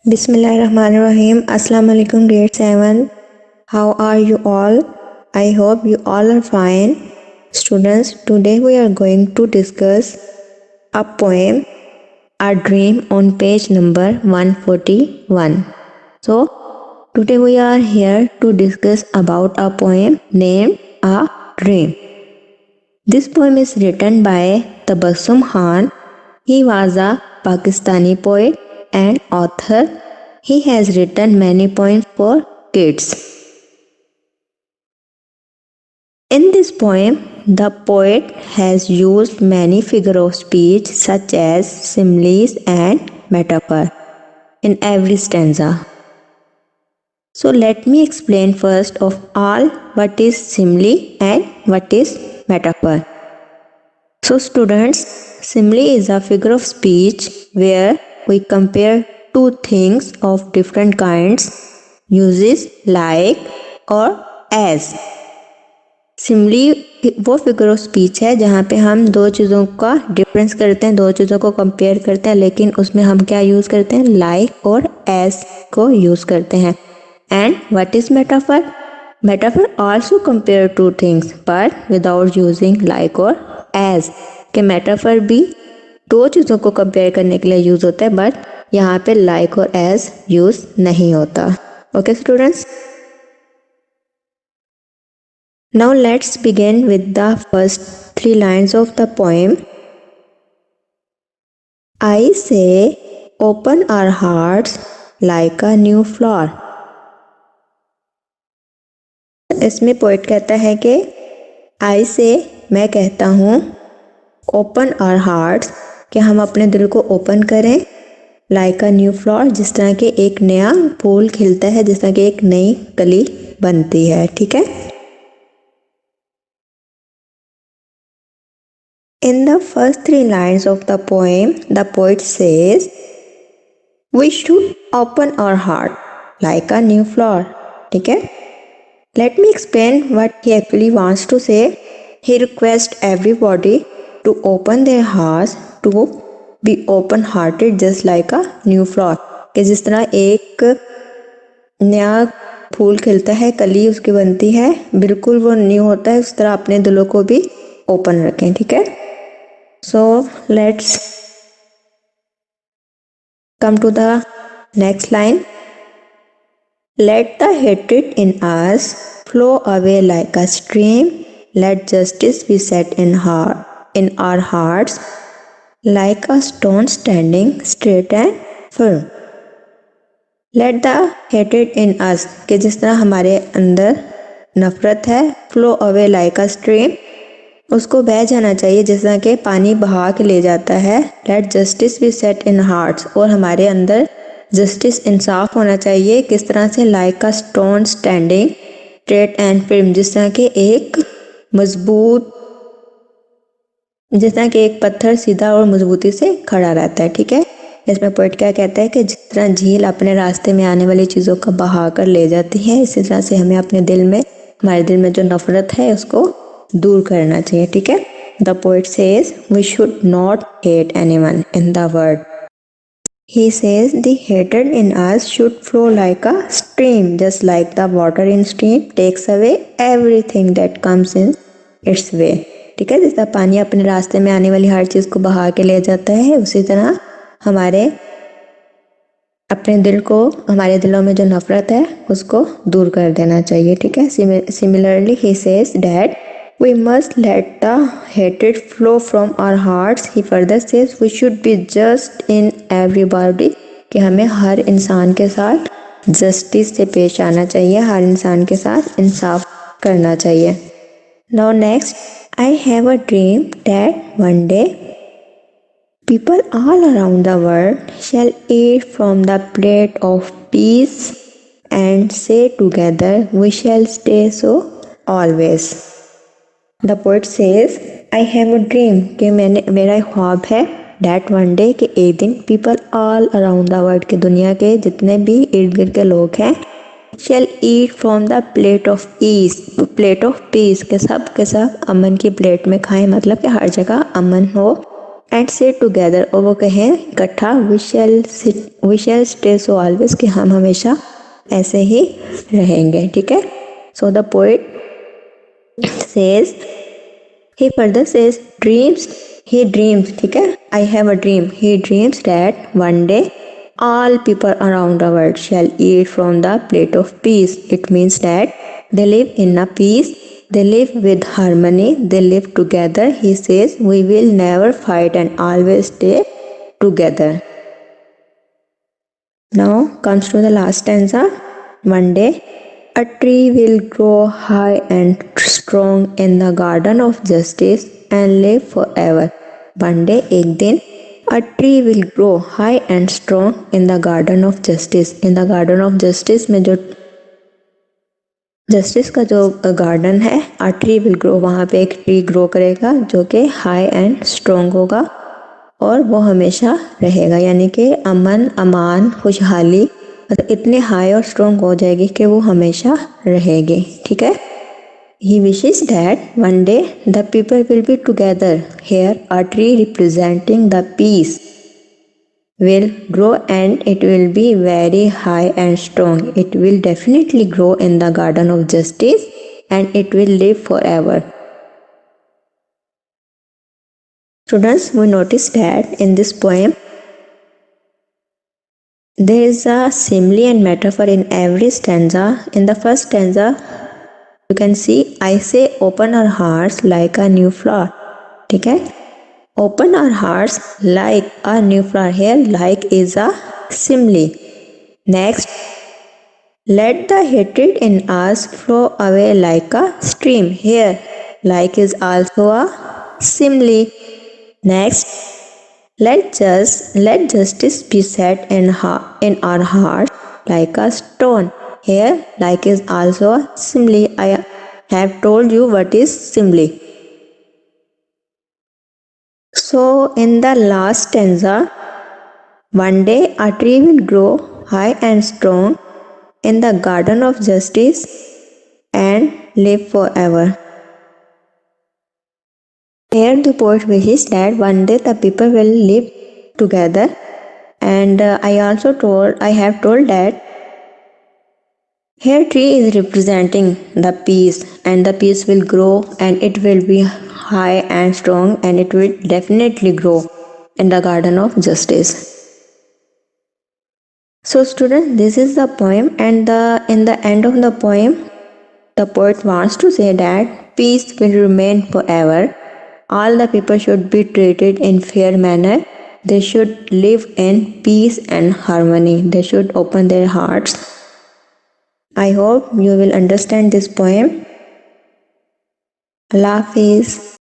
Bismillahirrahmanirrahim. Assalamu alaikum grade 7. How are you all? I hope you all are fine. Students, today we are going to discuss a poem, A Dream on page number 141. So, today we are here to discuss about a poem named A Dream. This poem is written by Tabassum Khan. He was a Pakistani poet and author. He has written many poems for kids. In this poem, the poet has used many figures of speech such as similes and metaphor in every stanza. So let me explain first of all what is simile and what is metaphor. So students, simile is a figure of speech where we compare two things of different kinds, uses like और as. Simile वो figure of speech है जहाँ पे हम दो चीज़ों का difference करते हैं, दो चीज़ों को कंपेयर करते हैं, लेकिन उसमें हम क्या यूज़ करते हैं, लाइक और एज को यूज़ करते हैं. And what is metaphor? Metaphor also compare two things but without using like और एज. के मेटाफर भी दो चीज़ों को कंपेयर करने के लिए यूज़ होता है बट यहाँ पे लाइक और एज यूज़ नहीं होता. Okay students, now let's begin with the first three lines of the poem. I say, open our hearts like a new flower. इसमें पोएट कहता है कि I say, मैं कहता हूँ, open our hearts, कि हम अपने दिल को ओपन करें, like a new flower, जिस तरह के एक नया फूल खिलता है, जिस तरह की एक नई कली बनती है. ठीक है. In the first three lines of the poem, the poet says, we should open our heart like a new flower. ठीक है. Let me explain what he actually wants to say. He requests everybody to open their hearts to be open-hearted just like a new flower. कि जिस तरह एक नया फूल खिलता है, कली उसकी बनती है, बिल्कुल वो न्यू होता है, उस तरह अपने दिलों को भी ओपन रखें. ठीक है. So let's come to the next line. Let the hatred in us flow away like a stream. Let justice be set in our hearts like a stone standing straight and firm. Let the hatred in us, कि जिस तरह हमारे अंदर नफरत है, flow away like a stream, उसको बह जाना चाहिए जिस तरह के पानी बहा के ले जाता है. लेट जस्टिस बी सेट इन हार्ट्स, और हमारे अंदर जस्टिस इंसाफ होना चाहिए. किस तरह से? Like a stone standing straight and firm, जिस तरह के एक मजबूत, जिस तरह के एक पत्थर सीधा और मजबूती से खड़ा रहता है. ठीक है. इसमें पोएट क्या कहता है कि जिस तरह झील अपने रास्ते में आने वाली चीज़ों का बहा कर ले जाती है, इसी तरह से हमें अपने दिल में, हमारे दिल में जो नफरत है उसको दूर करना चाहिए. ठीक है. The poet says we should not hate anyone in the world. He says the हेटेड in us should flow like a stream, just like the water in stream takes away everything that comes in its way. ठीक है. जिस तरह पानी अपने रास्ते में आने वाली हर चीज़ को बहा के ले जाता है, उसी तरह हमारे अपने दिल को, हमारे दिलों में जो नफरत है उसको दूर कर देना चाहिए. ठीक है. Similarly he says that we must let the hatred flow from our hearts. He further says we should be just in everybody, कि हमें हर इंसान के साथ जस्टिस से पेश आना चाहिए, हर इंसान के साथ इंसाफ करना चाहिए. Now next, I have a dream that one day people all around the world shall eat from the plate of peace and say together we shall stay so always. The poet says I have a dream, कि मेरा ख्वाब है, that one day, कि एक दिन people all around the world, के दुनिया के जितने भी इर्द गिर्द के लोग हैं, shall eat from the plate of peace, के सब अमन की प्लेट में खाएं. मतलब कि हर जगह अमन हो, एंड सिट टुगेदर, और वो कहें इकट्ठा, we shall stay so always, कि हम हमेशा ऐसे ही रहेंगे, ठीक है। So the poet says, he further says he dreams, ठीक है, I have a dream, he dreams that one day all people around the world shall eat from the plate of peace. It means that they live in a peace, they live with harmony, they live together. He says we will never fight and always stay together. Now comes to the last stanza. One day a tree will grow high and strong in the garden of justice and live forever. One day, एक दिन, a tree will grow high and strong in the garden of justice. In the garden of justice में जो justice का जो garden है, a tree will grow, वहाँ पे एक ट्री ग्रो करेगा जो कि हाई एंड स्ट्रॉन्ग होगा और वो हमेशा रहेगा, यानी कि अमन, अमान, खुशहाली मतलब इतने हाई और स्ट्रॉन्ग हो जाएगी कि वो हमेशा रहेगी, ठीक है। He wishes that one day the people will be together. Here a tree representing the peace will grow and it will be very high and strong. It will definitely grow in the garden of justice and it will live forever. Students, we notice that in this poem there is a simile and metaphor in every stanza. In the first stanza, you can see I say open our hearts like a new flower, ठीक है। Open our hearts like a new flower. Here like is a simile. Next, let the hatred in us flow away like a stream. Here like is also a simile. Next, let justice be set in our heart like a stone. Here like is also a simile. I have told you what is simile. So in the last stanza, one day a tree will grow high and strong in the garden of justice and live forever. Here the poet wishes that one day the people will live together, and I have told that here tree is representing the peace, and the peace will grow and it will be high and strong and it will definitely grow in the garden of justice. So students, this is the poem, and in the end of the poem the poet wants to say that peace will remain forever. All the people should be treated in fair manner. They should live in peace and harmony. They should open their hearts. I hope you will understand this poem. Allah Hafiz.